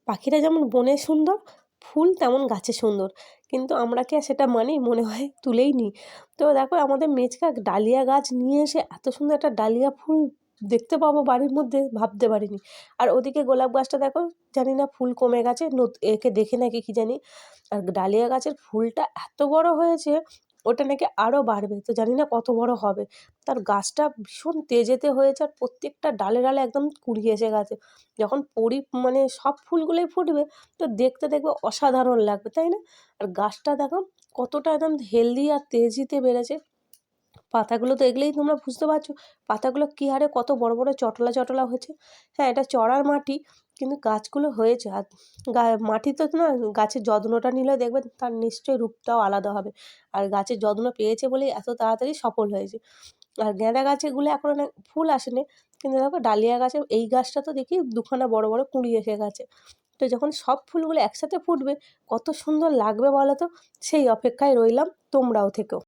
পাখিরা যেমন বনে সুন্দর, ফুল তেমন গাছে সুন্দর, কিন্তু আমরা কি আর সেটা মানি? মনে হয় তুলেই নিই। তো দেখো আমাদের মেচকা ডালিয়া গাছ নিয়ে এসে এত সুন্দর একটা ডালিয়া ফুল দেখতে পাবো বাড়ির মধ্যে, ভাবতে পারিনি। আর ওদিকে গোলাপ গাছটা দেখো, জানি না ফুল কমে গেছে, একে দেখে নাকি কী জানি। আর ডালিয়া গাছের ফুলটা এত বড় হয়েছে, ওটা নাকি আরও বাড়বে, তো জানি না কত বড় হবে। তার গাছটা ভীষণ তেজেতে হয়েছে আর প্রত্যেকটা ডালে ডালে একদম কুঁড়ি এসে গেছে। যখন মানে সব ফুলগুলোই ফুটবে, তো দেখতে দেখবে অসাধারণ লাগবে, তাই না? আর গাছটা দেখো কতটা একদম হেলদি আর তেজিতে বেড়েছে। পাতাগুলো তো দেখলেই তোমরা বুঝতে পারছো পাতাগুলো কী হারে কত বড় বড় চটলা চটলা হয়েছে। হ্যাঁ, এটা চড়ার মাটি, কিন্তু গাছগুলো হয়েছে। আর মাটিতে তো না, গাছের যত্নটা নিলে দেখবে তার নিশ্চয়ই রূপটাও আলাদা হবে। আর গাছের যত্ন পেয়েছে বলেই এত তাড়াতাড়ি সফল হয়েছে। আর গাঁদা গাছেগুলো এখনও না ফুল আসেনি, কিন্তু দেখো ডালিয়া গাছে এই গাছটা তো দেখি দুখানা বড় বড় কুঁড়ি এসে গেছে। তো যখন সব ফুলগুলো একসাথে ফুটবে, কত সুন্দর লাগবে বলো তো? সেই অপেক্ষায় রইলাম, তোমরাও থেকো।